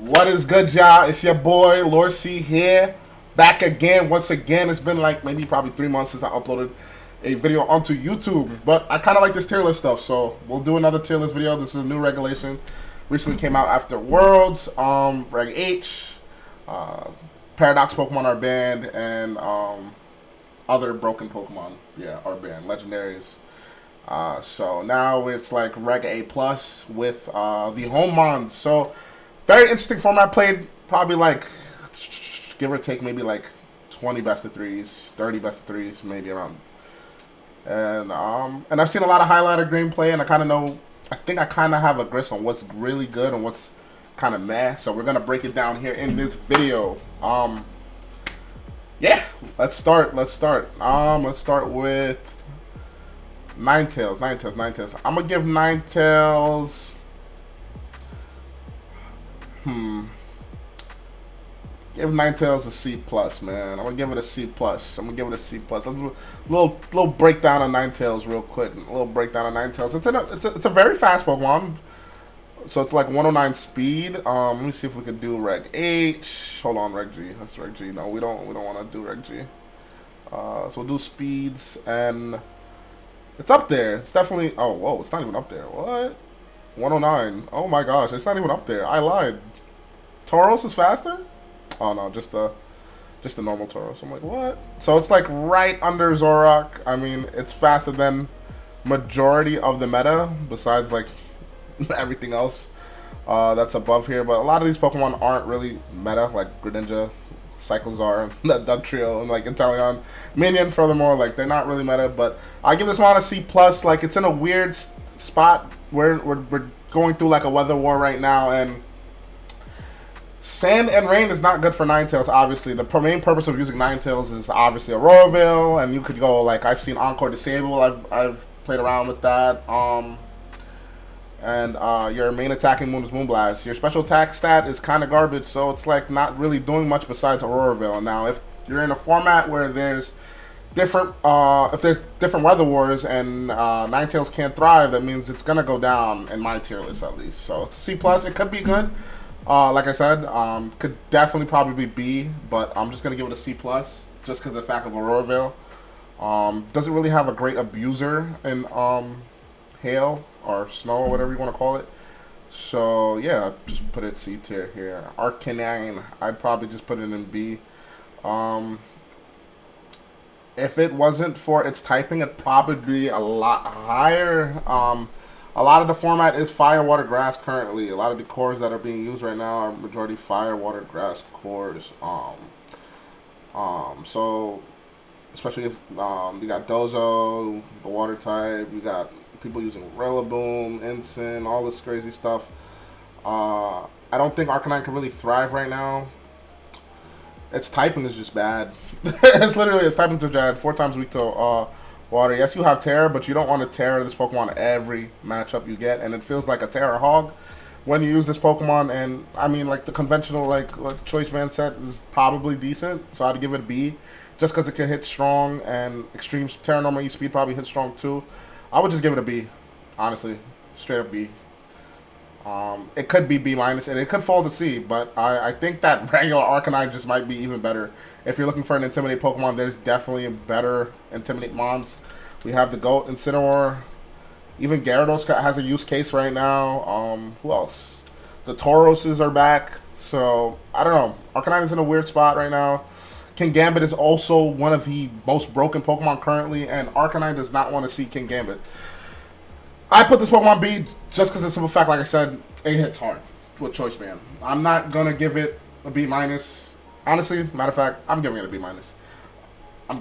What is good, y'all? It's your boy Lord C here, back again. Once again, it's been like maybe probably 3 months since I uploaded a video onto YouTube. But I kind of like this tier list stuff, so we'll do another tier list video. This is a new regulation. Recently came out after Worlds. Reg H, Paradox Pokemon are banned, and other broken Pokemon, are banned. Legendaries. So now it's like Reg A plus with the home mons. So very interesting format. Played probably like, give or take, maybe like 20 best of threes, 30 best of threes, maybe around. And I've seen a lot of highlighter gameplay, and I think I kind of have a grasp on what's really good and what's kind of meh. So we're gonna break it down here in this video. Yeah, let's start. Let's start with Ninetails. I'm gonna give Ninetails. Give Ninetails a C plus, man. I'm gonna give it a C plus. Let's do a little breakdown of Ninetails real quick. A little breakdown of Ninetails. It's a very fast Pokemon. So it's like 109 speed. Let me see if we can do Reg H. Hold on, Reg G. That's Reg G. No, we don't want to do Reg G. So we'll do speeds, and it's up there. It's definitely. Oh, whoa! It's not even up there. What? 109. Oh my gosh! It's not even up there. I lied. Tauros is faster? Oh no, just the normal Tauros. I'm like, what? So it's like right under Zoroark. I mean, it's faster than majority of the meta, besides like everything else that's above here. But a lot of these Pokemon aren't really meta, like Greninja, Cyclizar, Dugtrio, and like Inteleon, Minion. Furthermore, like they're not really meta. But I give this one a C plus. Like it's in a weird spot where we're going through like a weather war right now, and sand and rain is not good for Ninetails, obviously. The main purpose of using Ninetails is obviously Aurora Veil, and you could go, like, I've seen Encore Disable, I've played around with that. Your main attacking moon is Moonblast. Your special attack stat is kind of garbage, so it's, like, not really doing much besides Aurora Veil. Now, if you're in a format where there's different weather wars and Ninetails can't thrive, that means it's gonna go down in my tier list at least. So it's a C plus. It could be good. Like I said, could definitely probably be B, but I'm just gonna give it a C plus just because of the fact of Aurora Veil. Doesn't really have a great abuser in hail or snow or whatever you want to call it. So yeah, just put it C tier here. Arcanine, I'd probably just put it in B. If it wasn't for its typing, it'd probably be a lot higher. A lot of the format is fire, water, grass currently. A lot of the cores that are being used right now are majority fire, water, grass cores. So especially if you got Dozo, the water type, you got people using Rillaboom, Ensign, all this crazy stuff. I don't think Arcanine can really thrive right now. Its typing is just bad. Its typing is just bad. 4 times weak to water. Yes, you have Terror, but you don't want to Terror this Pokemon every matchup you get, and it feels like a Terror hog when you use this Pokemon. And I mean, like the conventional like Choice Man set is probably decent, so I'd give it a B, just because it can hit strong, and Extreme Terror Normal E Speed probably hits strong too. I would just give it a B, honestly, straight up B. It could be B minus, and it could fall to C, but I think that regular Arcanine just might be even better. If you're looking for an Intimidate Pokemon, there's definitely a better Intimidate mons. We have the Goat, Incineroar. Even Gyarados has a use case right now. Who else? The Tauroses are back. So, I don't know. Arcanine is in a weird spot right now. Kingambit is also one of the most broken Pokemon currently, and Arcanine does not want to see Kingambit. I put this Pokemon B just because of the simple fact, like I said, it hits hard with Choice Man. I'm not going to give it a B minus. Honestly, matter of fact, I'm giving it a B minus. I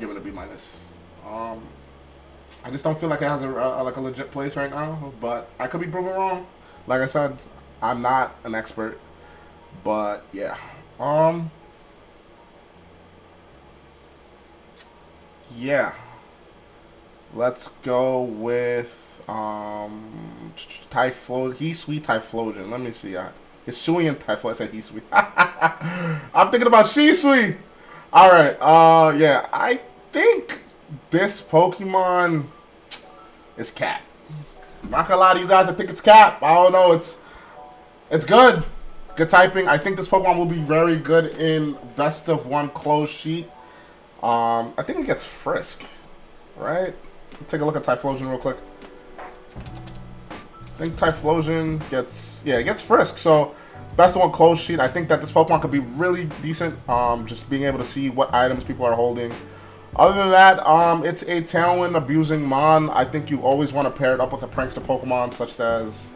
just don't feel like it has a legit place right now, but I could be proven wrong. Like I said, I'm not an expert, but yeah. Yeah. Let's go with Typhlosion. Heat-Sweet Typhlosion. Let me see. Hisuian Typhlosion. I said Heat-Sweet. I'm thinking about She-Sweet. Alright, yeah. I think this Pokemon is Cat. I'm not gonna lie to you guys, I think it's Cap. I don't know, it's good. Good typing. I think this Pokemon will be very good in best of one closed sheet. I think it gets Frisk, right? Take a look at Typhlosion real quick. I think Typhlosion gets, yeah, it gets Frisk. So best of one closed sheet. I think that this Pokemon could be really decent. Just being able to see what items people are holding. Other than that, it's a Tailwind abusing Mon. I think you always want to pair it up with a Prankster Pokemon such as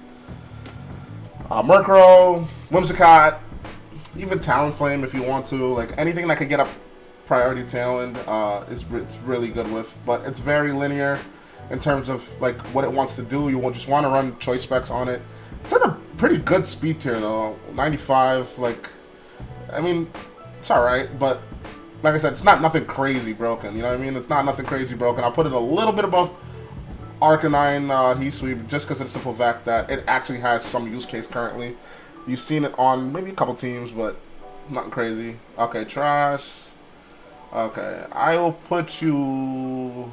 Murkrow, Whimsicott, even Talonflame if you want to. Like anything that could get a priority Tailwind it's really good with. But it's very linear in terms of like what it wants to do. You will just want to run choice specs on it. It's at a pretty good speed tier though, 95. Like, I mean, it's all right, but like I said, it's not nothing crazy broken. You know what I mean? It's not nothing crazy broken. I'll put it a little bit above Arcanine Heat Sweep just because of the simple fact that it actually has some use case currently. You've seen it on maybe a couple teams, but nothing crazy. Okay, trash. Okay, I will put you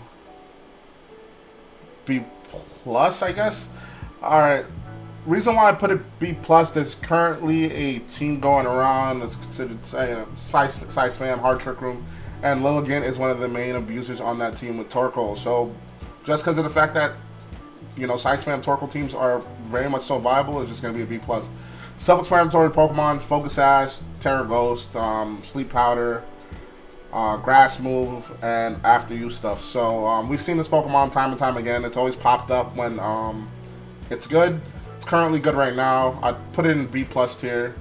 B plus, I guess. All right. Reason why I put it B plus, there's currently a team going around that's considered Side Spam, Hard Trick Room, and Lilligant is one of the main abusers on that team with Torkoal. So just because of the fact that, you know, Side Spam Torkoal teams are very much so viable, it's just going to be a B plus. Self-explanatory Pokemon: Focus Sash, Terra Ghost, Sleep Powder, Grass Move, and After You stuff. So we've seen this Pokemon time and time again. It's always popped up when it's good. It's currently good right now. I'd put it in B plus tier.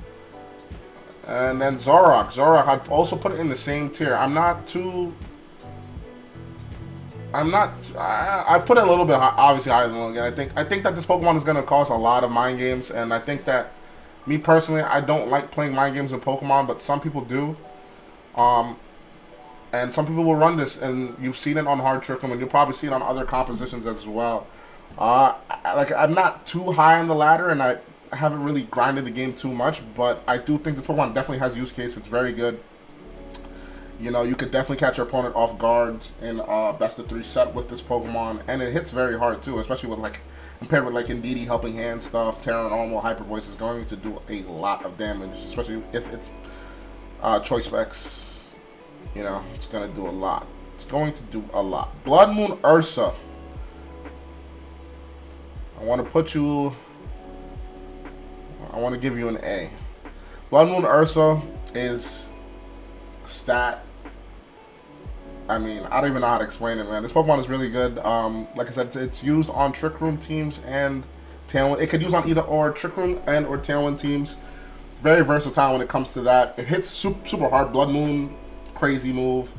And then Zoroark. I'd also put it in the same tier. I put it a little bit obviously higher than Lilligant. I think that this Pokemon is going to cause a lot of mind games, and I think that me personally, I don't like playing mind games with Pokemon, but some people do. And some people will run this, and you've seen it on Hard Trick Room, and you'll probably see it on other compositions as well. Like I'm not too high on the ladder, and I haven't really grinded the game too much, but I do think this Pokemon definitely has use case. It's very good. You know, you could definitely catch your opponent off guard in best of 3 set with this Pokemon, and it hits very hard too, especially with like compared with like Indeedee Helping Hand stuff. Terra Normal Hyper Voice is going to do a lot of damage, especially if it's choice specs. You know, it's gonna do a lot. It's going to do a lot. Blood Moon Ursa. I want to put you. I want to give you an A. Blood Moon Ursa is a stat. I mean, I don't even know how to explain it, man. This Pokemon is really good. Like I said, it's used on Trick Room teams and Tailwind. It could use on either or Trick Room and or Tailwind teams. Very versatile when it comes to that. It hits super hard. Blood Moon, crazy move.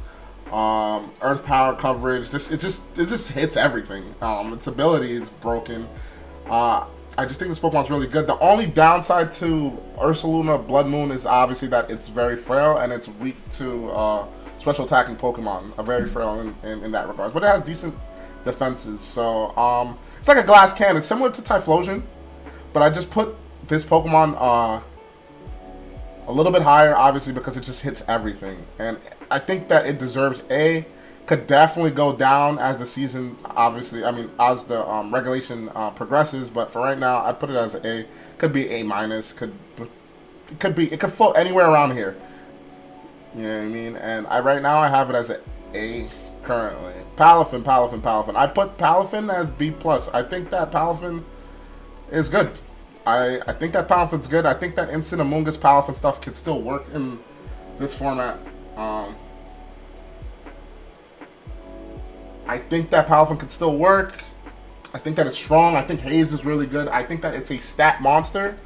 Earth Power coverage. It just hits everything. Its ability is broken. I just think this Pokemon's really good. The only downside to Ursaluna Blood Moon is obviously that it's very frail and it's weak to special attacking Pokemon. Very frail in that regard. But it has decent defenses. So it's like a glass can. It's similar to Typhlosion, but I just put this Pokemon a little bit higher, obviously, because it just hits everything. And I think that it deserves A. Could definitely go down as the season, obviously, I mean, as the regulation progresses, but for right now, I'd put it as an A. Could be A minus, it could float anywhere around here. You know what I mean? And right now I have it as an A currently. Palafin. I put Palafin as B plus. I think that Palafin is good. I think that Palafin's good. I think that Instant Amoonguss Palafin stuff can still work in this format. I think that Palafin could still work. I think that it's strong. I think Haze is really good. I think that it's a stat monster.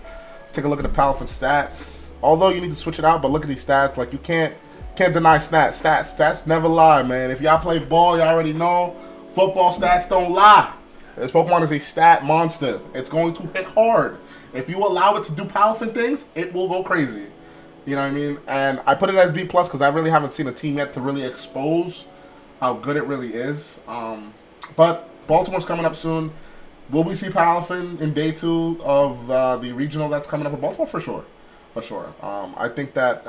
Take a look at the Palafin stats. Although you need to switch it out, but look at these stats. Like you can't deny stats. Stats never lie, man. If y'all play ball, y'all already know football stats don't lie. This Pokemon is a stat monster. It's going to hit hard. If you allow it to do Palafin things, it will go crazy. You know what I mean? And I put it as B plus because I really haven't seen a team yet to really expose how good it really is. But Baltimore's coming up soon. Will we see Palafin in day 2 of the regional that's coming up in Baltimore? For sure. I think that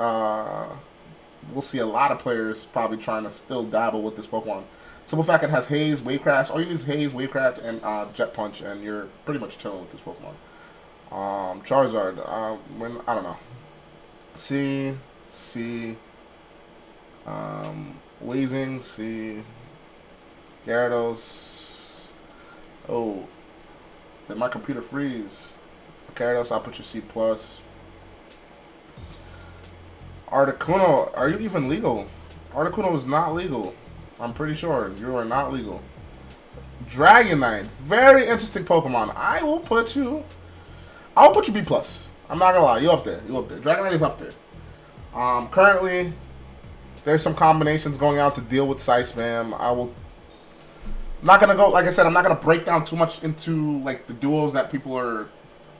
we'll see a lot of players probably trying to still dabble with this Pokemon. Simple fact, it has Haze, Wave Crash. All you need is Haze, Wave Crash, and Jet Punch, and you're pretty much chilling with this Pokemon. Charizard. I don't know. C. Weezing. C. Gyarados. Oh, did my computer freeze? Gyarados, I'll put you C plus. Articuno, are you even legal? Articuno is not legal. I'm pretty sure you are not legal. Dragonite, very interesting Pokemon. I'll put you B plus. I'm not gonna lie, you up there. Dragonite is up there. Currently, there's some combinations going out to deal with Side Spam. I'm not gonna go, like I said, I'm not gonna break down too much into like the duos that people are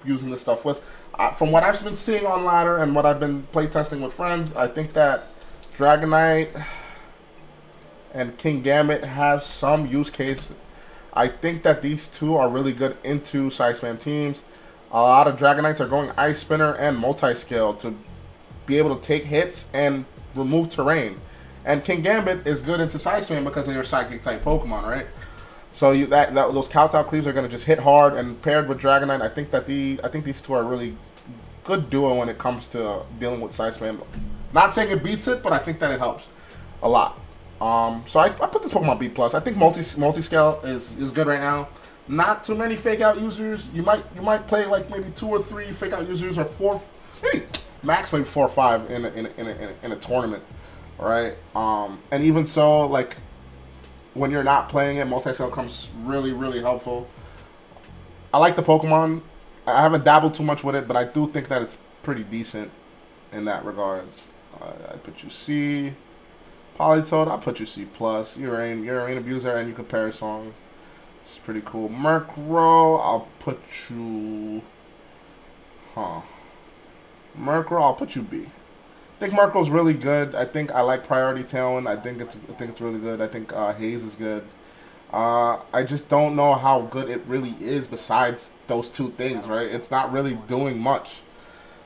using this stuff with. From what I've been seeing on ladder and what I've been playtesting with friends, I think that Dragonite and King Gambit have some use case. I think that these two are really good into Side Spam teams. A lot of Dragonites are going Ice Spinner and Multi-Scale to be able to take hits and remove terrain. And King Gambit is good into Side Spam because they are Psychic type Pokemon, right? So those Kowtow Cleaves are going to just hit hard, and paired with Dragonite, I think these two are really good duo when it comes to dealing with Side Spam. Not saying it beats it, but I think that it helps a lot. So I put this Pokemon B plus. I think multi-scale is good right now. Not too many fake out users. You might play like maybe 2 or 3 fake out users, or 4, maybe max maybe 4 or 5 in a tournament, right? And even so, like when you're not playing it, multi-scale comes really helpful. I like the Pokemon. I haven't dabbled too much with it, but I do think that it's pretty decent in that regards. I put you C. Politoed, I'll put you C plus. You're an abuser, and you compare song. It's pretty cool. Murkrow, I'll put you. Murkrow, I'll put you B. I think Murkrow's really good. I think I like Priority Tailwind. I think it's really good. I think Haze is good. I just don't know how good it really is besides those two things, right? It's not really doing much.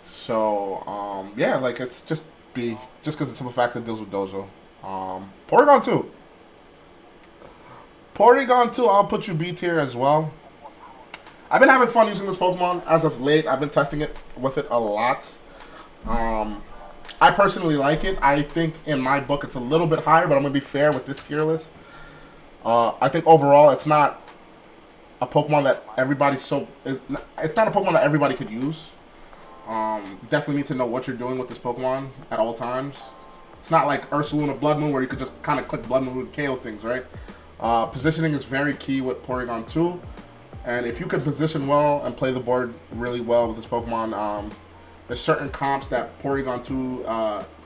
So yeah, like it's just B, just because the simple fact that it deals with Dojo. Porygon 2. Porygon 2, I'll put you B tier as well. I've been having fun using this Pokemon as of late. I've been testing it with it a lot. I personally like it. I think in my book it's a little bit higher, but I'm going to be fair with this tier list. I think overall it's not a Pokemon that it's not a Pokemon that everybody could use. Definitely need to know what you're doing with this Pokemon at all times. It's not like Ursaluna Blood Moon where you could just kind of click Blood Moon and KO things, right? Positioning is very key with Porygon 2. And if you can position well and play the board really well with this Pokemon, there's certain comps that Porygon 2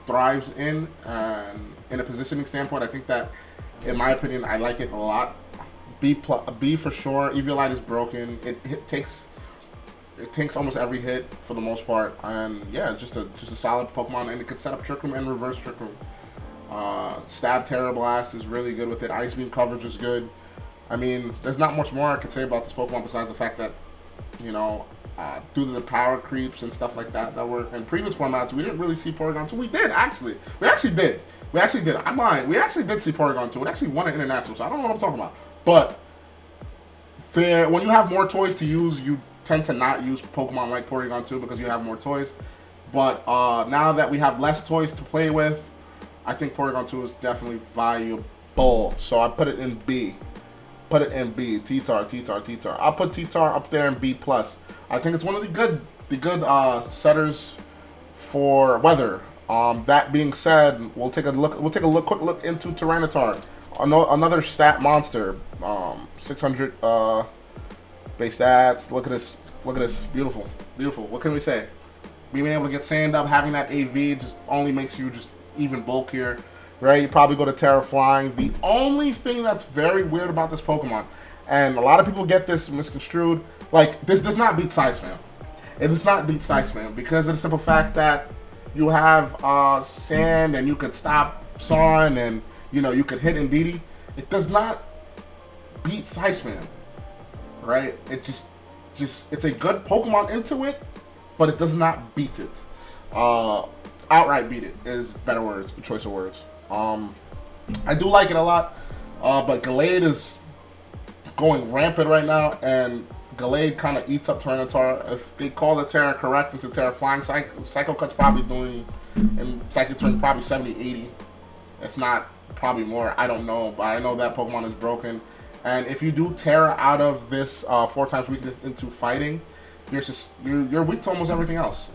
thrives in. And in a positioning standpoint, I think that, in my opinion, I like it a lot. B for sure. Eviolite is broken. It takes almost every hit for the most part, and yeah, it's just a solid Pokemon, and it could set up Trick Room and reverse Trick Room. Stab Terra Blast is really good with it. Ice Beam coverage is good. I mean, there's not much more I could say about this Pokemon besides the fact that, you know, due to the power creeps and stuff like that were in previous formats, we didn't really see Porygon 2. We did, actually. We actually did. I'm lying. We actually did see Porygon 2. It actually won an international, so I don't know what I'm talking about. But when you have more toys to use, you tend to not use Pokemon like Porygon 2 because you have more toys. But now that we have less toys to play with, I think Porygon 2 is definitely valuable. So I put it in B. T-Tar. I'll put T-Tar up there in B+. I think it's one of the good setters for weather. That being said, we'll take a quick look into Tyranitar. Another stat monster. 600 base stats. Look at this. Beautiful. What can we say? Being able to get sand up, having that AV just only makes you just even bulkier, right? You probably go to Terra Flying. The only thing that's very weird about this Pokemon, and a lot of people get this misconstrued, like this does not beat Side Spam. It does not beat Side Spam because of the simple fact that you have sand and you could stop Sun and you could hit Indeedee. It does not beat Side Spam, right? It just it's a good Pokemon into it, but it does not beat it. Outright beat it is better choice of words. I do like it a lot, but Gallade is going rampant right now, and Gallade kind of eats up Tyranitar. If they call the Terra correct into Terra Flying, Psycho Cut's probably doing in Psychic Terrain probably 70, 80. If not, probably more. I don't know, but I know that Pokemon is broken. And if you do Terra out of this 4 times weakness into fighting, you're weak to almost everything else.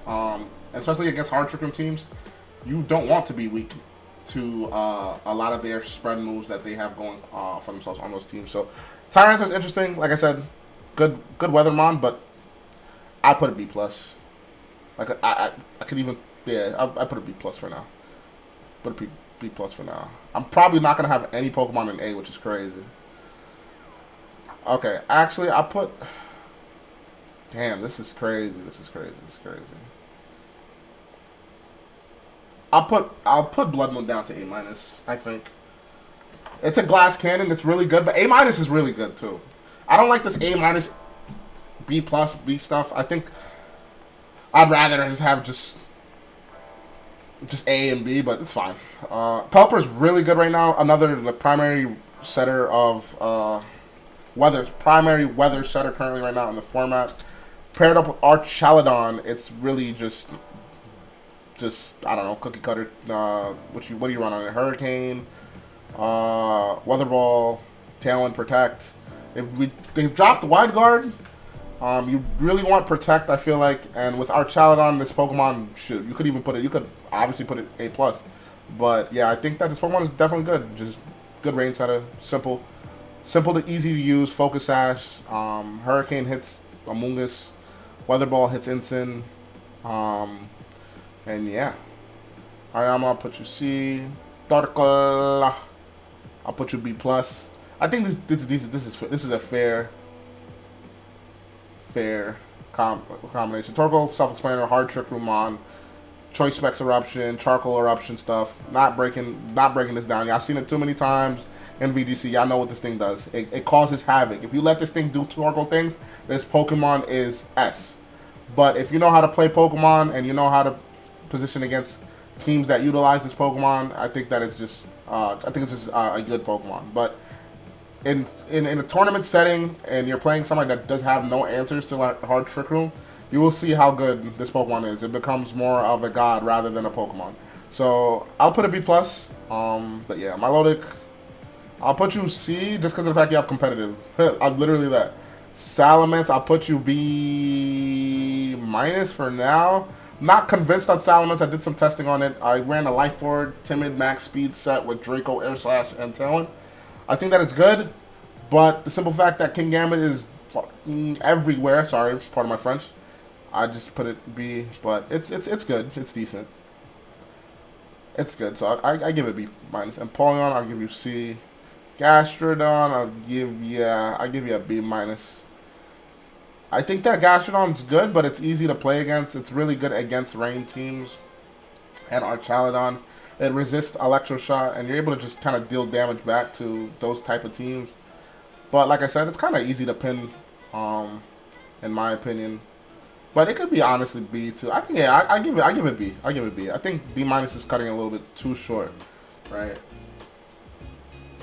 Especially against hard Trick Room teams, you don't want to be weak to a lot of their spread moves that they have going for themselves on those teams. So Tyranitar is interesting. Like I said, good Weathermon, but I put a B plus. Like I could even I put a B plus for now. Put a B plus for now. I'm probably not gonna have any Pokemon in A, which is crazy. Okay, actually I put. Damn, this is crazy. This is crazy. I'll put Blood Moon down to A minus. I think it's a glass cannon. It's really good, but A minus is really good too. I don't like this A minus, B plus, B stuff. I think I'd rather just have just A and B, but it's fine. Pelipper's really good right now. Another primary setter of primary weather setter currently right now in the format. Paired up with Archaladon, it's really just I don't know, cookie cutter. What do you run on it? Hurricane, Weather Ball, Talon, Protect. They've dropped Wide Guard. You really want Protect, I feel like, and with Archaladon, this Pokemon, shoot, you could obviously put it A plus, but yeah, I think that this Pokemon is definitely good. Just good range setter, simple to easy to use. Focus Sash, Hurricane hits Amoonguss, Weather Ball hits Ensign, and yeah. Alright, I'll put you C. Torkoal, I'll put you B plus. I think this is a fair combination. Torkoal, self-explainer, hard Trick Room on, Choice Specs Eruption, Charcoal Eruption stuff. Not breaking this down. Y'all seen it too many times in VGC. Y'all know what this thing does. It causes havoc. If you let this thing do Torkoal things, this Pokemon is S. But if you know how to play Pokemon and you know how to position against teams that utilize this Pokemon, I think that it's just a good Pokemon. But in a tournament setting and you're playing somebody that does have no answers to like hard Trick Room, you will see how good this Pokemon is. It becomes more of a god rather than a Pokemon. So I'll put a B plus. But yeah, Milotic, I'll put you C just because of the fact you have competitive. I'm literally that. Salamence, I'll put you B minus for now. Not convinced on Salamence. I did some testing on it. I ran a Life Forward Timid Max Speed set with Draco, Air Slash, and Talon. I think that it's good, but the simple fact that Kingambit is fucking everywhere. Sorry, pardon my French. I just put it B, but it's good. It's decent. It's good. So I give it B minus. And Empoleon, I'll give you C. Gastrodon, I'll give you a B minus. I think that Gastrodon's good, but it's easy to play against. It's really good against rain teams and Archaladon. It resists Electroshot, and you're able to just kind of deal damage back to those type of teams. But like I said, it's kind of easy to pin, in my opinion. But it could be honestly B too. I think I give it B. I give it B. I think B minus is cutting a little bit too short, right?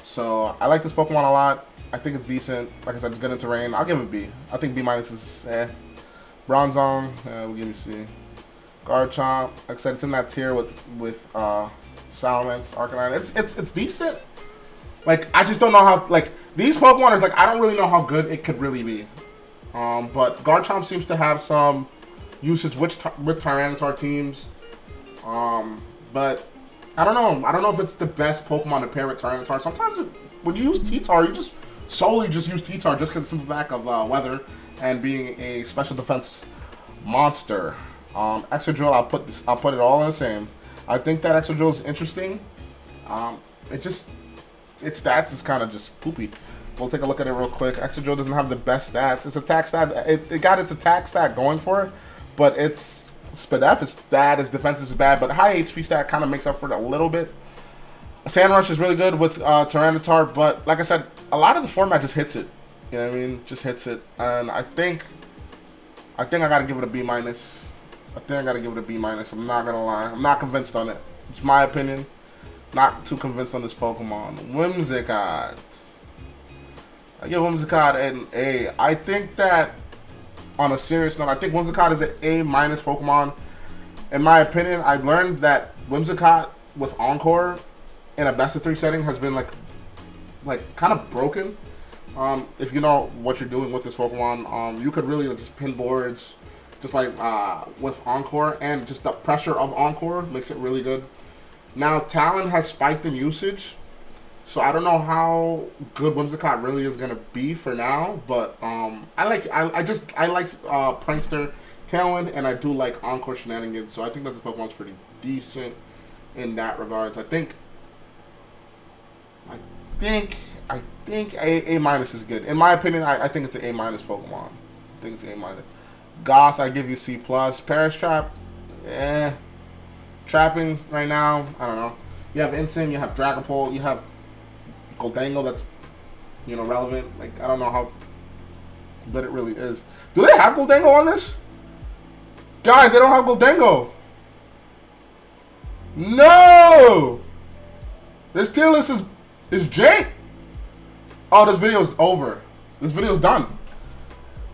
So I like this Pokemon a lot. I think it's decent. Like I said, it's good in terrain. I'll give it B. I think B minus is Bronzong, we'll give you C. Garchomp, like I said, it's in that tier with Salamence, Arcanine. It's decent. Like I just don't know how these Pokemon is I don't really know how good it could really be. But Garchomp seems to have some usage with Tyranitar teams. But I don't know. I don't know if it's the best Pokemon to pair with Tyranitar. Sometimes when you use T-Tar, you just solely use T-Tar just because it's in the back of weather and being a special defense monster. Extra-Drill, I'll put it all in the same. I think that Extra-Drill is interesting. Its stats is kind of just poopy. We'll take a look at it real quick. Extra-Drill doesn't have the best stats. Its attack stat, it got its attack stat going for it, but its Spadef is bad, its defense is bad, but high HP stat kind of makes up for it a little bit. Sandrush is really good with Tyranitar, but like I said, a lot of the format just hits it. You know what I mean? Just hits it, and I think I gotta give it a B minus. I'm not gonna lie. I'm not convinced on it. It's my opinion. Not too convinced on this Pokemon. Whimsicott. I give Whimsicott an A. I think that on a serious note, I think Whimsicott is an A- Pokemon. In my opinion, I learned that Whimsicott with Encore in a best of 3 setting has been like kind of broken. If you know what you're doing with this Pokemon, you could really just pin boards just like with Encore, and just the pressure of Encore makes it really good. Now Talon has spiked in usage, so I don't know how good Whimsicott really is gonna be for now. But I like Prankster, Talon, and I do like Encore Shenanigans. So I think that this Pokemon's pretty decent in that regards. I think A minus is good. In my opinion, I think it's an A minus Pokemon. I think it's A minus. Goth, I give you C plus. Perish Trap, trapping right now, I don't know. You have Instant, you have Dragapult, you have Goldango that's, relevant. Like, I don't know how good it really is. Do they have Goldango on this? Guys, they don't have Goldango. No! This tier list is J. Oh, this video's over. This video's done.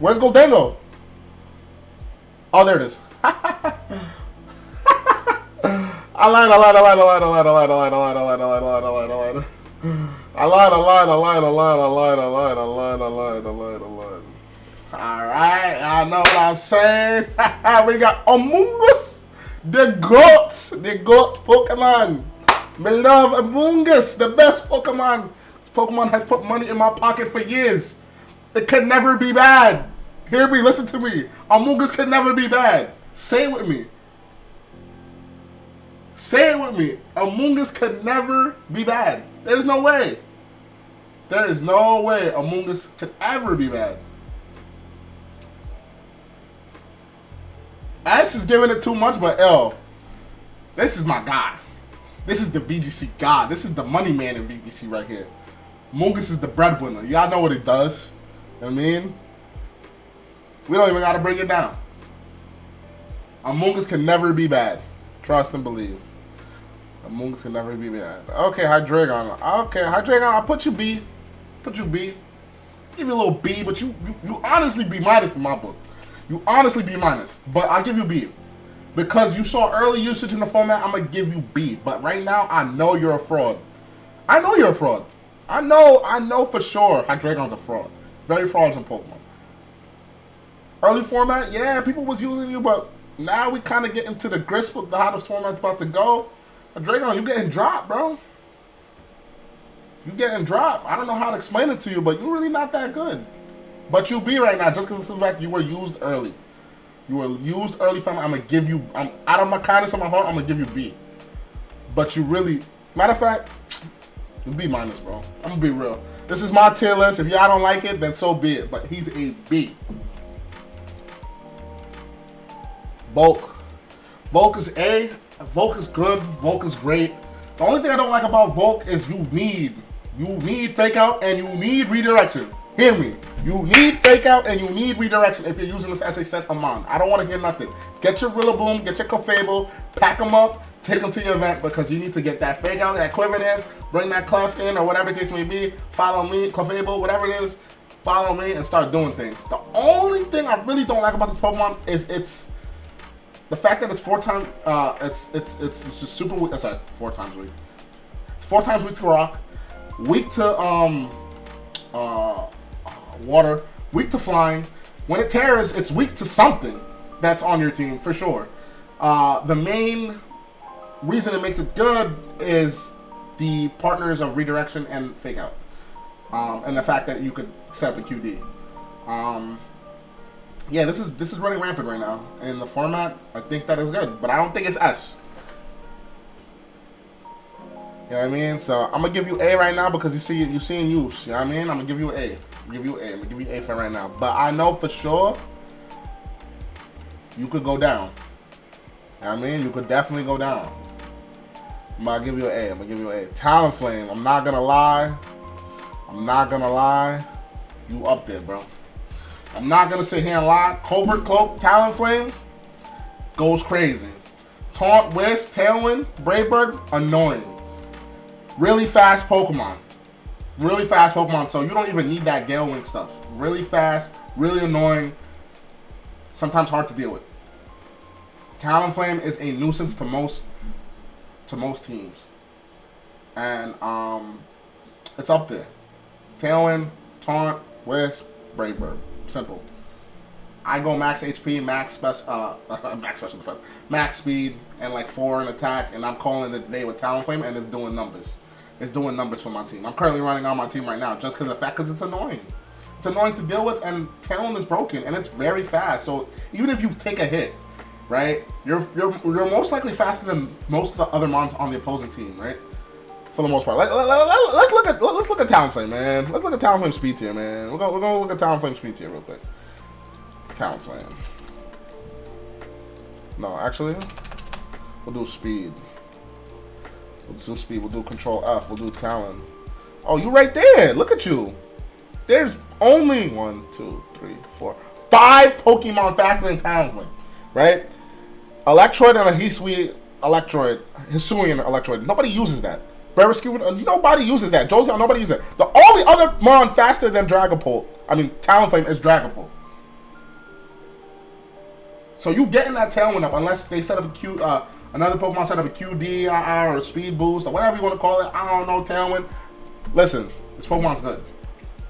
Where's Goldango? Oh, there it is. I lied. Alright, I know what I'm saying. We got Among Us, the GOAT Pokemon. Me love Among Us, the best Pokemon. This Pokemon has put money in my pocket for years. It can never be bad. Hear me, listen to me. Among Us can never be bad. Say it with me. Say it with me. Among Us can never be bad. There's no way. There is no way Among Us can ever be bad. S is giving it too much, but L, this is my guy. This is the VGC god. This is the money man in VGC right here. Among Us is the breadwinner. Y'all know what it does. You know what I mean? We don't even gotta bring it down. Among Us can never be bad. Trust and believe. Among Us can never be bad. Okay, Hydreigon. Okay, Hydreigon, I'll put you B. Put you B. Give you a little B, but you honestly B minus in my book. You honestly B minus. But I'll give you B. Because you saw early usage in the format, I'm gonna give you B. But right now, I know you're a fraud. I know you're a fraud. I know for sure Hydreigon's a fraud. Very fraudulent Pokemon. Early format, yeah, people was using you, but now we kind of get into the grist of how this format's about to go. Dragon, you getting dropped, bro. You getting dropped. I don't know how to explain it to you, but you're really not that good. But you be right now, just because of the fact you were used early. You were used early, fam. I'm going to give you, out of my kindness of my heart, I'm going to give you B. But you really, matter of fact, you B minus, bro. I'm going to be real. This is my tier list. If y'all don't like it, then so be it. But he's a B. Volk. Volk is A. Volk is good. Volk is great. The only thing I don't like about Volk is you need fake out and you need redirection. Hear me. You need fake out and you need redirection if you're using this as a set of mon. I don't want to hear nothing. Get your Rillaboom, get your Clefable, pack them up, take them to your event because you need to get that fake out, that Quiver dance, bring that Clef in or whatever the case may be. Follow me, Clefable, whatever it is. Follow me and start doing things. The only thing I really don't like about this Pokemon is it's the fact that it's 4 times, it's just super weak. Sorry, 4 times weak. It's 4 times weak to rock, weak to water, weak to flying. When it tears, it's weak to something that's on your team for sure. The main reason it makes it good is the partners of redirection and fake out, and the fact that you could set up a QD. Yeah, this is running rampant right now in the format. I think that is good, but I don't think it's S. You know what I mean? So I'm gonna give you A right now because you see in use. You know what I mean? I'm gonna give you A. I'm gonna give you A for right now. But I know for sure you could go down. You know what I mean? You could definitely go down. I'm gonna give you an A. I'm gonna give you an A. Talonflame. I'm not gonna lie. You up there, bro. I'm not gonna sit here and lie. Covert Cloak, Talonflame goes crazy. Taunt, Whisk, Tailwind, Brave Bird, annoying. Really fast Pokemon. So you don't even need that Gale Wing stuff. Really fast, really annoying. sometimes hard to deal with. Talonflame is a nuisance to most teams, and it's up there. Tailwind, Taunt, Wisp, Brave Bird. Simple. I go max HP, max special defense, max speed, and like 4 in attack, and I'm calling it a day with Talonflame, and it's doing numbers. It's doing numbers for my team. I'm currently running on my team right now just because of the fact, because it's annoying. It's annoying to deal with, and Talon is broken, and it's very fast. So even if you take a hit, right, you're most likely faster than most of the other mons on the opposing team, right? For the most part. Let's look at Talonflame, man. Let's look at Talonflame speed tier, man. We're gonna look at Talonflame speed tier real quick. Talonflame. No, actually, we'll do speed. We'll do speed. We'll do Control F. We'll do Talon. Oh, you right there. Look at you. There's only 1, 2, 3, 4, 5 Pokemon faster than Talonflame, right? Electroid and a Hisuian Electroid. Nobody uses that. Barrascute, nobody uses that. Jolteon, nobody uses that. The only other mon faster than Talonflame is Dragapult. So you getting that Tailwind up unless they set up another Pokemon set up a QD or a Speed Boost or whatever you want to call it. I don't know, Tailwind. Listen, this Pokemon's good.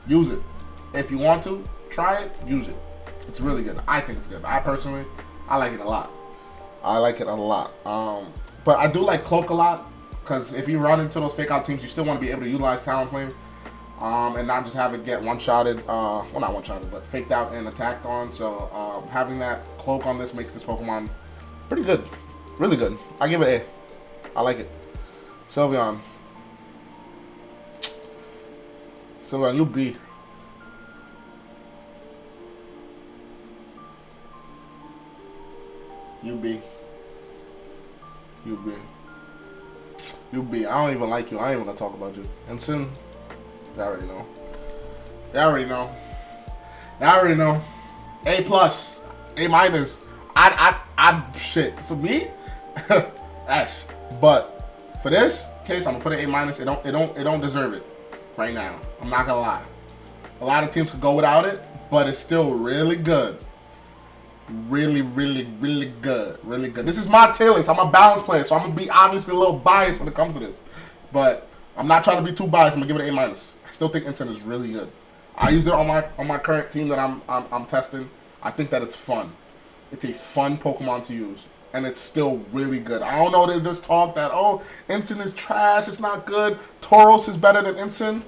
Use it. If you want to, try it, use it. It's really good. I think it's good. I personally, I like it a lot. But I do like Cloak a lot, because if you run into those fake out teams, you still want to be able to utilize Talonflame. And not just have it get one-shotted, well, not one-shotted, but faked out and attacked on. So having that Cloak on this makes this Pokemon pretty good. Really good. I give it A. I like it. Sylveon, you B. You B. I don't even like you. I ain't even gonna talk about you. Ensign, I already know. A plus, A minus. I shit for me. S. But for this case, I'm gonna put an A minus. It don't deserve it right now. I'm not gonna lie. A lot of teams could go without it, but it's still really good. Really good. This is my tier list. I'm a balanced player, so I'm gonna be obviously a little biased when it comes to this. But I'm not trying to be too biased. I'm gonna give it an A minus. I still think Ensign is really good. I use it on my current team that I'm testing. I think that it's fun. It's a fun Pokemon to use, and it's still really good. I don't know, there's this talk that, oh, Ensign is trash, it's not good. Tauros is better than Ensign.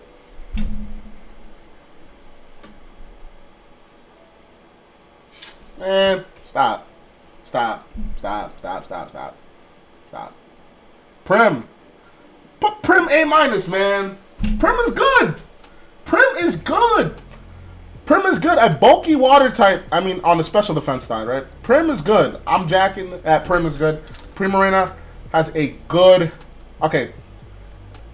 Man, stop. Prim. Put Prim A minus, man. Prim is good. Prim is good at bulky water type. I mean, on the special defense side, right? Prim is good. I'm jacking at Prim is good. Primarina has a good, okay,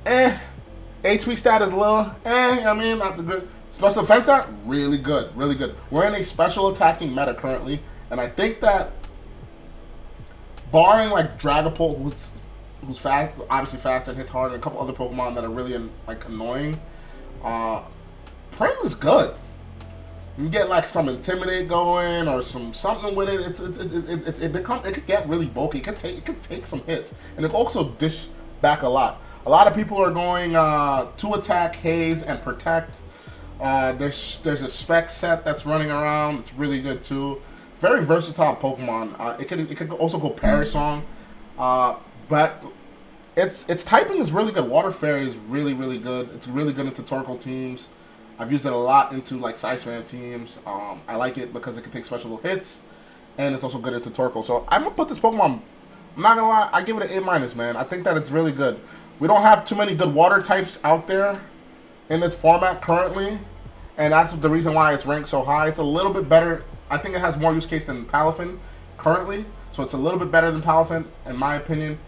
HP stat is a little, I mean, not the good. Special defense stat, really good. We're in a special attacking meta currently, and I think that, barring like Dragapult, who's fast, obviously faster and hits hard, and a couple other Pokemon that are really like annoying, Prim is good. You get like some Intimidate going or something with it. It could get really bulky. It could take some hits, and it also dish back a lot. A lot of people are going to attack, haze, and protect. There's a spec set that's running around. It's really good too. Very versatile Pokemon. It could also go Parasong, but its typing is really good. Water Fairy is really good. It's really good into Torkoal teams. I've used it a lot into like Side Spam teams. I like it because it can take special hits, and it's also good into Torkoal. So I'm gonna put this Pokemon. I'm not gonna lie, I give it an A minus, man. I think that it's really good. We don't have too many good water types out there in this format currently, and that's the reason why it's ranked so high. It's a little bit better. I think it has more use case than Palafin currently, so it's a little bit better than Palafin in my opinion.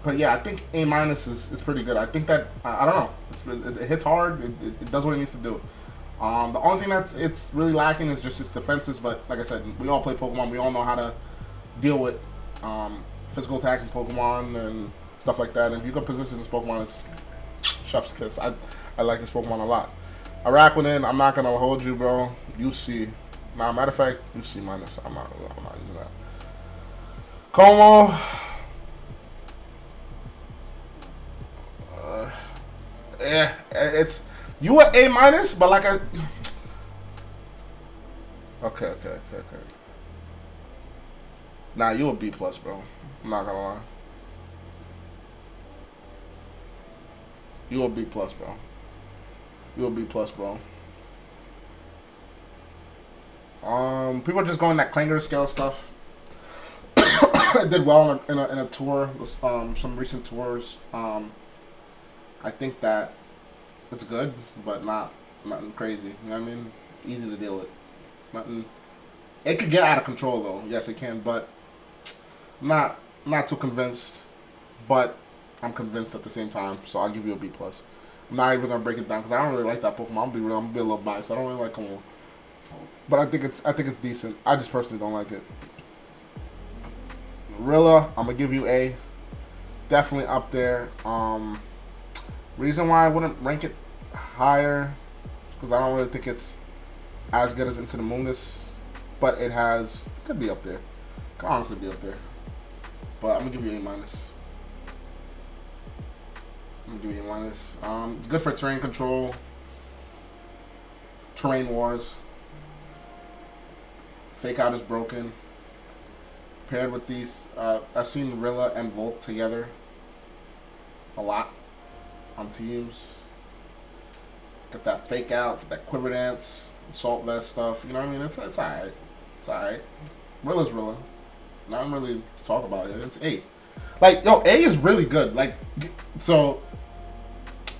But yeah, I think A minus is pretty good. I think that I don't know. It hits hard. It does what it needs to do. The only thing it's really lacking is just its defenses. But like I said, we all play Pokemon. We all know how to deal with physical attacking Pokemon and stuff like that. And if you can position this Pokemon, it's chef's kiss. I like this Pokemon a lot. Araquanid, I'm not gonna hold you, bro. You see, Nah, matter of fact, you C minus. I'm not using that. Como. Yeah, it's you at A minus, but like I. Okay. Nah, you a B plus, bro. I'm not gonna lie. You a B plus, bro. You a B plus, bro. People are just going that clanger scale stuff. I did well in a tour, some recent tours. I think that it's good, but nothing crazy. You know what I mean? Easy to deal with. Nothing. It could get out of control though. Yes, it can, but not too convinced. But I'm convinced at the same time, so I'll give you a B plus. I'm not even gonna break it down because I don't really like that Pokemon. I'm gonna be a little biased. I don't really like Como, but I think it's decent. I just personally don't like it. Rilla, I'm gonna give you A. Definitely up there. Reason why I wouldn't rank it higher because I don't really think it's as good as Into the Moongus, but could be up there. Could honestly be up there. But I'm gonna give you A minus. I'm gonna give you A minus. It's good for terrain control, terrain wars. Fake Out is broken. Paired with these, I've seen Rilla and Volt together a lot on teams. Get that Fake Out, that Quiver Dance, Assault Vest stuff. You know what I mean? It's alright. It's alright. Rilla's Rilla. Nothing really to talk about it. It's A. Like, yo, A is really good. Like, so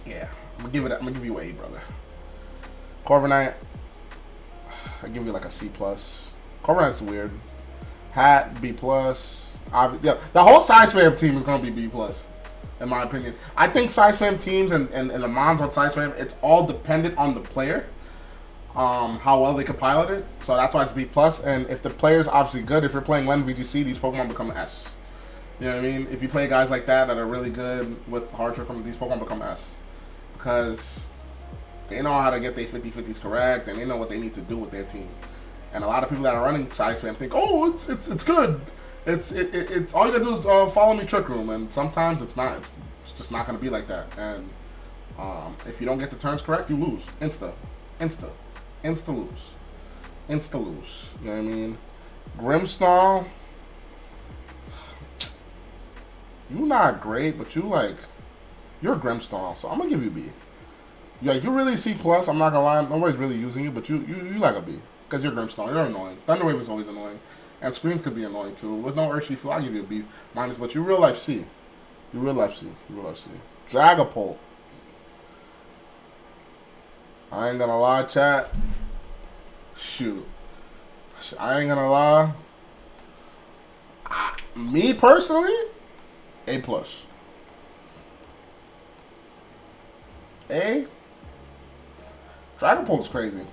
yeah, I'm gonna give you A, brother. Corviknight, I give you like a C plus. Corviknight's weird. Hat B plus. Yeah, the whole Side Spam team is gonna be B plus, in my opinion. I think Side Spam teams and the mons on Side Spam, it's all dependent on the player, how well they can pilot it. So that's why it's B plus. And if the player's obviously good, if you're playing Len VGC, these Pokemon become S. You know what I mean? If you play guys like that are really good with hard trick, these Pokemon become S because they know how to get their 50-50s correct and they know what they need to do with their team. And a lot of people that are running Side Spam think, oh, it's good. It's all you gotta do is follow me Trick Room, and sometimes it's not. It's just not gonna be like that. And if you don't get the turns correct, you lose. Insta lose. You know what I mean? Grimmsnarl, you not great, but you're Grimmsnarl, so I'm gonna give you B. Yeah, you really C plus. I'm not gonna lie, nobody's really using you, but you like a B because you're Grimmsnarl. You're annoying. Thunderwave is always annoying. And screens could be annoying too. With no Urshifu, I'll give you a B minus, but you real life C. You real life C. Dragapult. I ain't gonna lie, chat. Shoot. I ain't gonna lie. Me personally, A plus. A. Dragapult is crazy.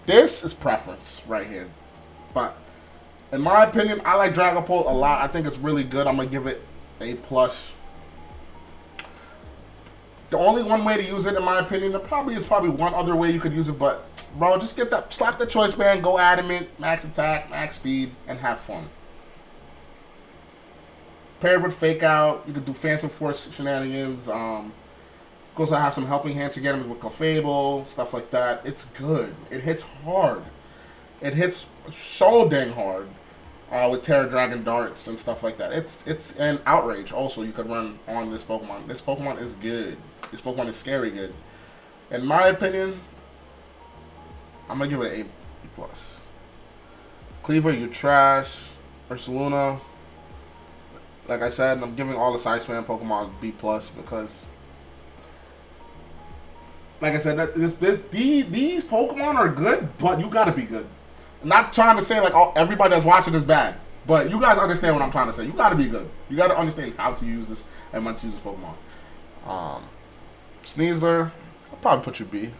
This is preference right here. But in my opinion, I like Dragapult a lot. I think it's really good. I'm going to give it A+. The only one way to use it, in my opinion, there probably is one other way you could use it, but, bro, just slap the choice band, go adamant, max attack, max speed, and have fun. Paired with Fake Out, you could do Phantom Force shenanigans. Also have some helping hands to get him with Clefable, stuff like that. It's good. It hits hard. It hits so dang hard with Terra Dragon darts and stuff like that. It's an Outrage also you could run on this Pokemon. This Pokemon is good. This Pokemon is scary good. In my opinion, I'm gonna give it an A+. Cleaver, you trash. Ursaluna, like I said, I'm giving all the Side Spam Pokemon B+ because, like I said, these Pokemon are good, but you gotta be good. I'm not trying to say like everybody that's watching is bad, but you guys understand what I'm trying to say. You gotta be good. You gotta understand how to use this and when to use this Pokemon. Sneasler, I'll probably put you B.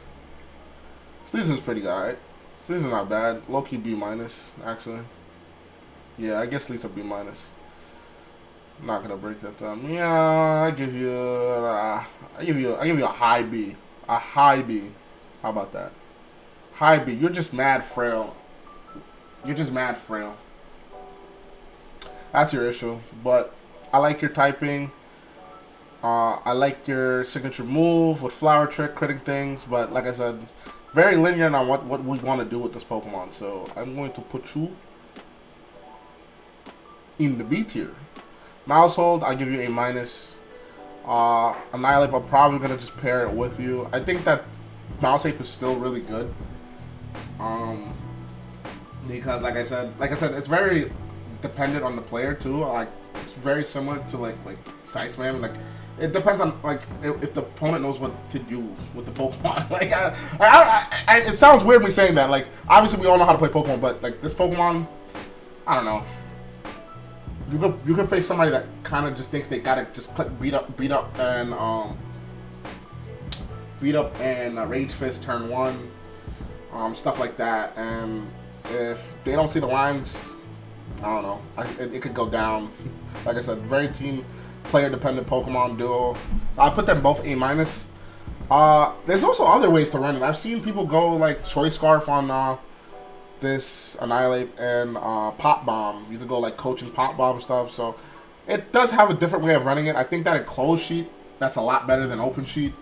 Sneasler's pretty good, alright? Sneasler's not bad. Low-key B-, actually. Yeah, I guess Sneasler B-. I'm not gonna break that down. Yeah, I give you a high B. A high B. How about that? Hi B, you're just mad frail. You're just mad frail. That's your issue. But I like your typing. I like your signature move with Flower Trick, critting things. But like I said, very linear on what we want to do with this Pokemon. So I'm going to put you in the B tier. Mousehold, I'll give you a minus. Annihilate, I'm probably going to just pair it with you. I think that Mouseape is still really good. Because like I said, it's very dependent on the player too. Like it's very similar to like Siceman. Like it depends on like if the opponent knows what to do with the Pokemon. Like it sounds weird me saying that. Like obviously we all know how to play Pokemon, but like this Pokemon, I don't know. You could face somebody that kind of just thinks they gotta just beat up and Rage Fist turn 1, stuff like that. And if they don't see the lines, I don't know. It could go down. Like I said, very team player dependent Pokemon duo. I put them both A minus. There's also other ways to run it. I've seen people go like Choice Scarf on this Annihilate and Pop Bomb. You could go like Coach and Pop Bomb stuff. So it does have a different way of running it. I think that in closed sheet, that's a lot better than open sheet.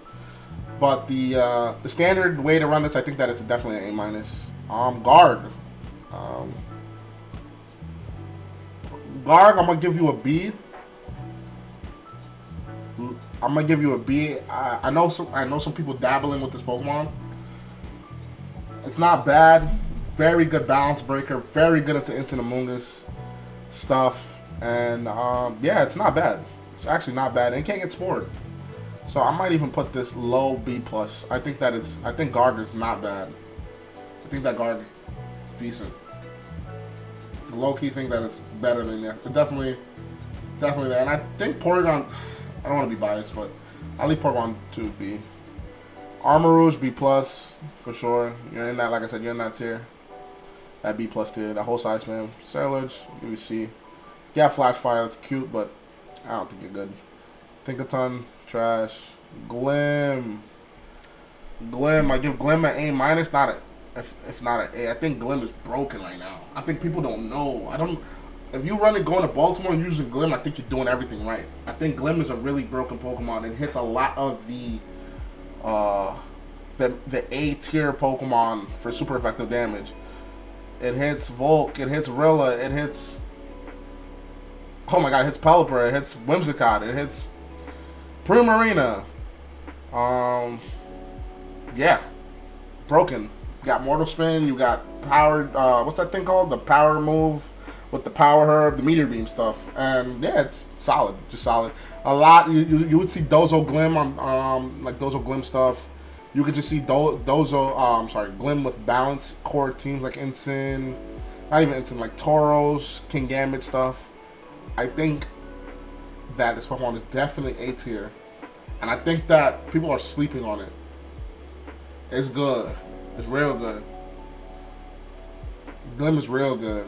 But the standard way to run this, I think that it's definitely an A minus. Guard. Guard, I'm gonna give you a B. I'm gonna give you a B. I know some people dabbling with this Pokemon. It's not bad. Very good balance breaker. Very good into Instant Amoonguss stuff. And yeah, it's not bad. It's actually not bad. And it can't get spored. So I might even put this low B plus. I think Guard is not bad. I think that Guard is decent. Low key think that it's better than that. But definitely that. And I think Porygon, I don't want to be biased, but I'll leave Porygon to B. Armarouge B plus for sure. You're in that, like I said, you're in that tier. That B plus tier. That whole size, man. Surge, give you C. Yeah, Flash Fire, that's cute, but I don't think you're good. Tinkaton, trash. Glim, I give Glim an A minus, not a, if not an A. I think Glim is broken right now. I think people don't know. If you run it going to Baltimore and using Glim, I think you're doing everything right. I think Glim is a really broken Pokemon. It hits a lot of the A tier Pokemon for super effective damage. It hits Volk, it hits Rilla, it hits, oh my god, it hits Pelipper, it hits Whimsicott, it hits Primarina. Yeah, broken. You got Mortal Spin, you got powered, what's that thing called? The power move with the Power Herb, the Meteor Beam stuff. And yeah, it's solid, just solid. A lot, you would see Dozo Glim on, like Dozo Glim stuff. You could just see Glim with balance core teams like Ensign, not even Ensign, like Tauros, King Gambit stuff. I think that this Pokemon is definitely A tier. And I think that people are sleeping on it. It's good. It's real good. Glim is real good.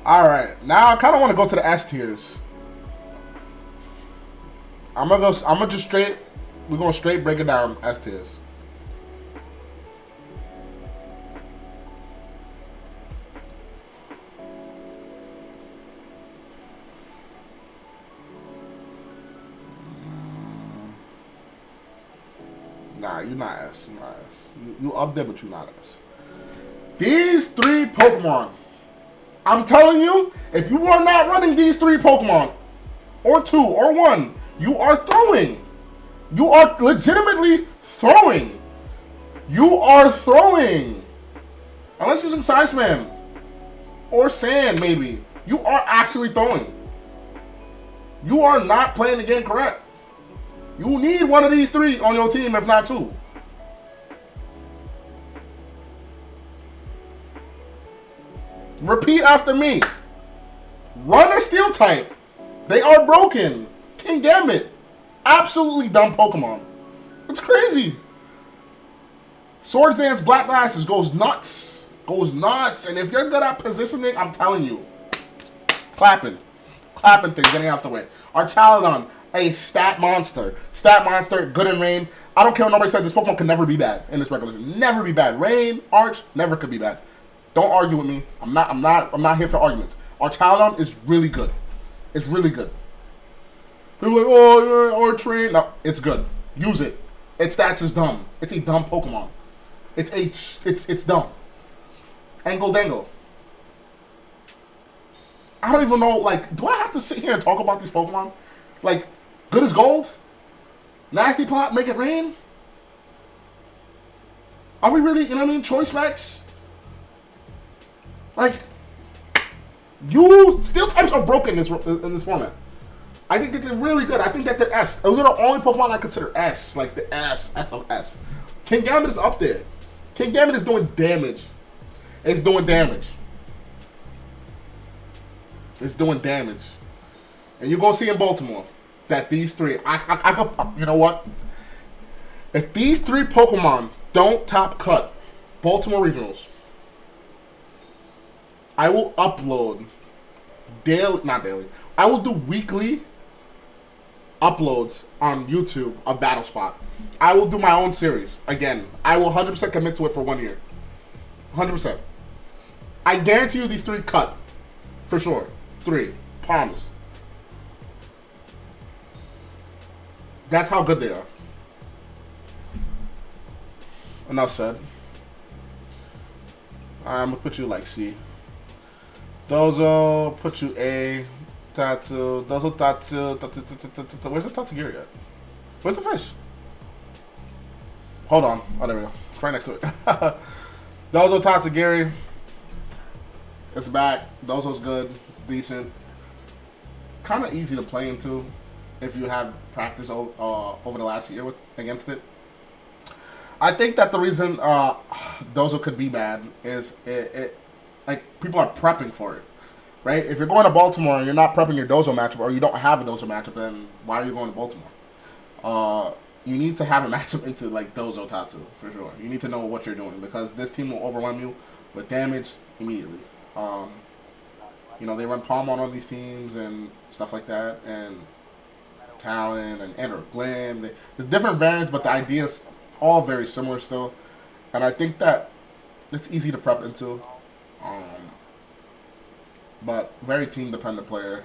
Alright, now I kind of want to go to the S tiers. We're going straight break it down S tiers. Nah, you're not S. You're not S. You up there, but you're not S. These three Pokemon. I'm telling you, if you are not running these three Pokemon, or 2, or 1, you are throwing. You are legitimately throwing. You are throwing. Unless using Siceman. Or Sand, maybe. You are actually throwing. You are not playing the game correct. You need one of these three on your team, if not 2. Repeat after me. Run a Steel type. They are broken. King Gambit. Absolutely dumb Pokemon. It's crazy. Swords Dance Black Glasses goes nuts. Goes nuts. And if you're good at positioning, I'm telling you. Clapping. Clapping things, getting out the way. Archaladon. a stat monster. Stat monster, good in rain. I don't care what nobody said. This Pokemon can never be bad in this regular. Never be bad. Rain, Arch, never could be bad. Don't argue with me. I'm not here for arguments. Arcanine is really good. It's really good. People are like, oh, Arch rain. No, it's good. Use it. Its stats is dumb. It's a dumb Pokemon. It's dumb. Angle Dangle. I don't even know, like, do I have to sit here and talk about these Pokemon? Like, good as gold? Nasty Plot, make it rain? Are we really, you know what I mean? Choice Max? Like, Steel types are broken in this format. I think that they're really good. I think that they're S. Those are the only Pokemon I consider S. Like the S of S. Kingambit is up there. Kingambit is doing damage. It's doing damage. It's doing damage. And you're going to see in Baltimore that these three, you know what? If these three Pokemon don't top cut Baltimore Regionals, I will upload not daily. I will do weekly uploads on YouTube of Battle Spot. I will do my own series. Again, I will 100% commit to it for 1 year. 100%. I guarantee you these three cut. For sure. 3. Promise. That's how good they are. Enough said. I'm going to put you like C. Dozo, put you A. Tatsu, Dozo, Tatsu. Where's the Tatsugiri at? Where's the fish? Hold on. Oh, there we go. It's right next to it. Dozo, Tatsugiri. It's back. Dozo's good. It's decent. Kind of easy to play into if you have practice over the last year against it. I think that the reason Dozo could be bad is like people are prepping for it, right? If you're going to Baltimore and you're not prepping your Dozo matchup, or you don't have a Dozo matchup, then why are you going to Baltimore? You need to have a matchup into like Dozo Tatsu for sure. You need to know what you're doing because this team will overwhelm you with damage immediately. You know, they run Palm on these teams and stuff like that, and Talon and Enter Glim. There's different variants, but the idea is all very similar still. And I think that it's easy to prep into. But very team-dependent player.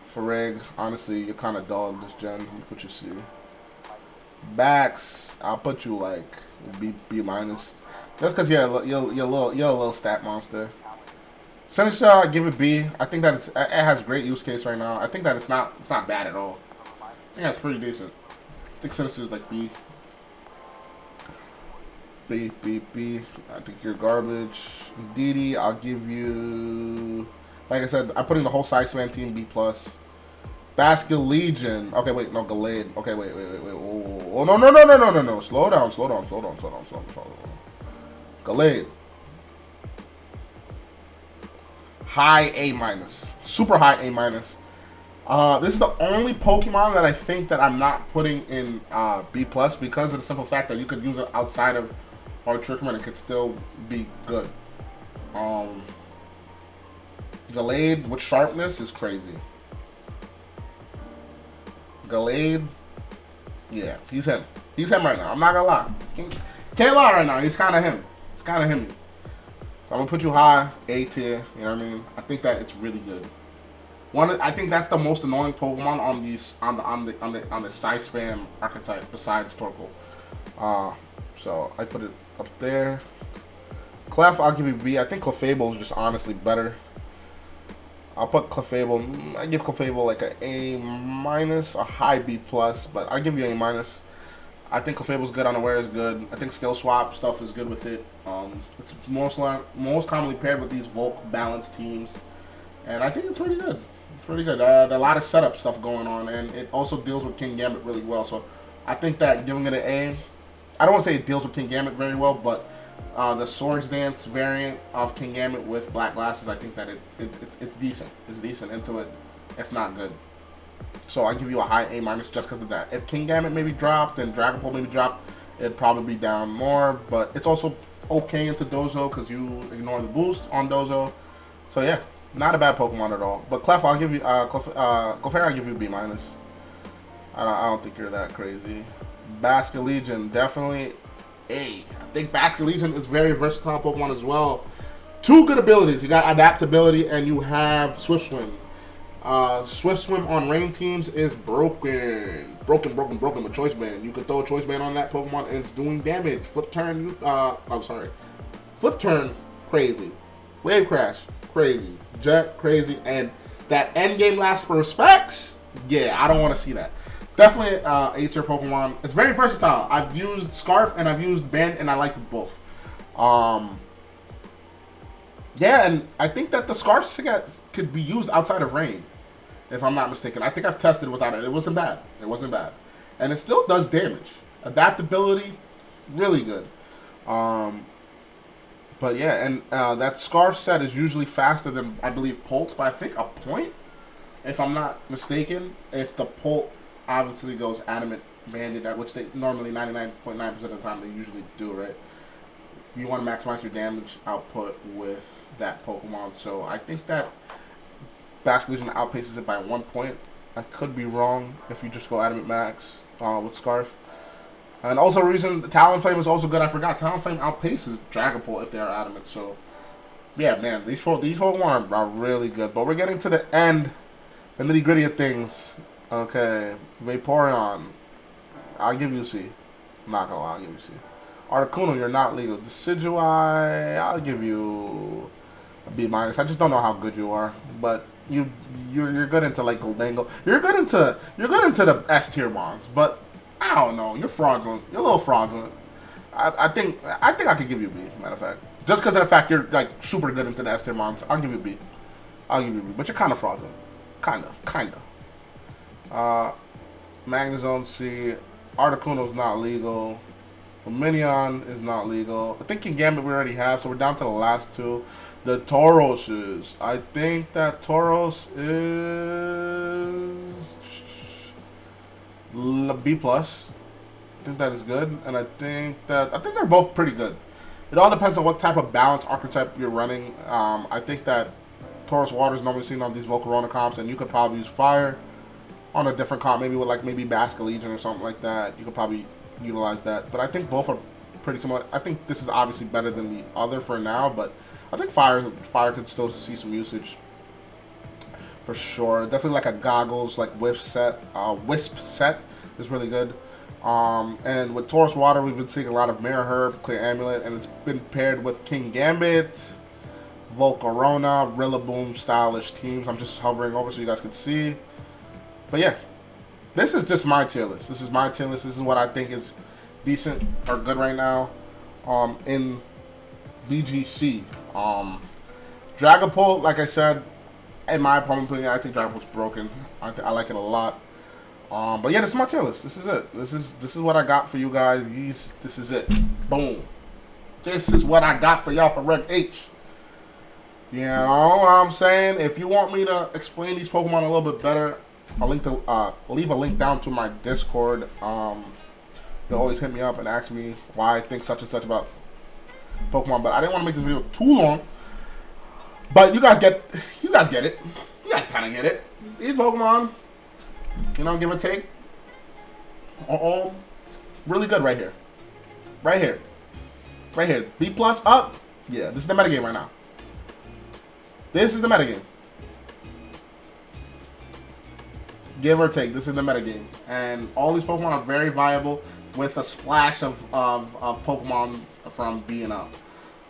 For REG, honestly, you're kind of dog this gen. Let me put you C. Backs, I'll put you like B minus. Just because you're a little stat monster. Seneca, give it B. I think that it has great use case right now. I think that it's not bad at all. I think that's pretty decent. I think Seneca is like B. B. I think you're garbage. DD, I'll give you, like I said, I'm putting the whole Side Span team B+. Basket Legion. Okay, wait, no, Gallade. Okay, wait. Oh, no. Slow down. Gallade. High A-. Super high A-. This is the only Pokemon that I think that I'm not putting in B+ because of the simple fact that you could use it outside of Hard Trickman and it could still be good. Gallade with sharpness is crazy. Gallade, yeah, he's him. He's him right now. I'm not gonna lie. Can't lie right now. He's kind of him. It's kind of him. So I'm gonna put you high, A tier. You know what I mean? I think that it's really good. I think that's the most annoying Pokemon on the Side Spam archetype besides Torkoal. So I put it up there. Clef, I'll give you B. I think Clefable is just honestly better. I'll put Clefable. I give Clefable like an A-, a high B+, but I'll give you A-. I think Clefable's good. Unaware is good. I think Skill Swap stuff is good with it. It's most commonly paired with these Volk balanced teams, and I think it's pretty good. It's pretty good. There's a lot of setup stuff going on, and it also deals with Kingambit really well. So I think that giving it an A, I don't want to say it deals with Kingambit very well, but the Swords Dance variant of Kingambit with Black Glasses, I think that it's decent. It's decent into it, if not good. So I give you a high A- just because of that. If Kingambit maybe dropped and Dragonpole maybe dropped, it'd probably be down more. But it's also okay into Dozo because you ignore the boost on Dozo. So yeah, Not a bad Pokemon at all. But Clef, I'll give you, Clefairy, I'll give you B minus. I don't think you're that crazy. Basculegion, definitely A. I think Basculegion is very versatile Pokemon as well. Two good abilities. You got adaptability and you have Swift Swim. Swift Swim on rain teams is broken. Broken with Choice Band. You can throw a Choice Band on that Pokemon and it's doing damage. Flip Turn, I'm sorry. Flip Turn, crazy. Wave Crash, crazy. Jet, crazy. And that endgame last for respects, yeah, I don't want to see that. Definitely A-tier Pokemon. It's very versatile. I've used Scarf and I've used Band and I like them both. Yeah, and I think that the Scarf set could be used outside of rain, if I'm not mistaken. I think I've tested without it. It wasn't bad. It wasn't bad. And it still does damage. Adaptability, really good. But yeah, and that Scarf set is usually faster than, I believe, Pulse by, I think, a point, if I'm not mistaken. If the Pulse obviously goes Adamant Banded, at which they normally 99.9% of the time they usually do, right? You want to maximize your damage output with that Pokemon. So I think that Basculegion outpaces it by 1 point. I could be wrong if you just go Adamant Max with Scarf. And also, reason Talonflame is also good. I forgot Talonflame outpaces Dragapult if they are Adamant. So yeah, man, these Pokemon are really good. But we're getting to the end, the nitty gritty of things. Okay, Vaporeon, I'll give you C. I'm not gonna lie, I'll give you C. Articuno, you're not legal. Decidueye, I'll give you a B minus. I just don't know how good you are, but you're good into like Goldango. You're good into the S tier mons, but I don't know. You're fraudulent. You're a little fraudulent. I think I could give you a B. Matter of fact, just because of the fact you're like super good into the S tier mons, I'll give you a B. I'll give you a B. But you're kind of fraudulent. Kinda. Magnezone C. Articuno's not legal. Minion is not legal. I think Kingambit we already have, so we're down to the last two. The Tauroses. I think that Tauros is B plus. I think that is good, and I think they're both pretty good. It all depends on what type of balance archetype you're running. I think that Tauros Water is normally seen on these Volcarona comps, and you could probably use Fire on a different comp, maybe with like Basculegion or something like that. You could probably utilize that, but I think both are pretty similar. I think this is obviously better than the other for now, but I think Fire could still see some usage for sure. Definitely like a Goggles, like Wisp set is really good. And with Tauros Water, we've been seeing a lot of Mirror Herb, Clear Amulet, and it's been paired with Kingambit, Volcarona, Rillaboom stylish teams. I'm just hovering over so you guys can see. But yeah, this is just my tier list. This is my tier list. This is what I think is decent or good right now in VGC. Dragapult, like I said, in my opinion, I think Dragapult's broken. I like it a lot. But yeah, this is my tier list. This is it. This is what I got for you guys. This is it. Boom. This is what I got for y'all for Reg H. You know what I'm saying? If you want me to explain these Pokemon a little bit better, I'll leave a link down to my Discord. They'll always hit me up and ask me why I think such and such about Pokemon, but I didn't want to make this video too long. But you guys get it. You guys kind of get it. These Pokemon, you know, give or take, are all really good right here. Right here. B plus up. Yeah, this is the metagame right now. This is the metagame. Give or take, this is the metagame. And all these Pokemon are very viable with a splash of Pokemon from B and up.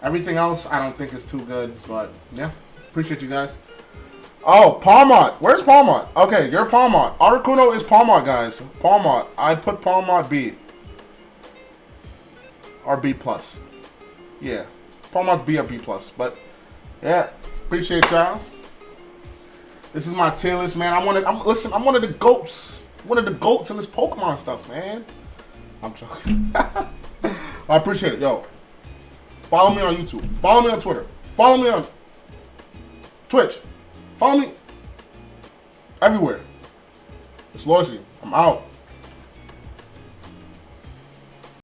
Everything else I don't think is too good, but yeah, appreciate you guys. Oh, Palmont. Where's Palmont? Okay, you're Palmont. Articuno is Palmont, guys. Palmont. I'd put Palmont B. Or B plus. Yeah. Palmont's B or B plus. But yeah, appreciate y'all. This is my tier list, man. I'm one of the goats. One of the goats in this Pokemon stuff, man. I'm joking. I appreciate it. Yo, follow me on YouTube. Follow me on Twitter. Follow me on Twitch. Follow me everywhere. It's Lorsy. I'm out.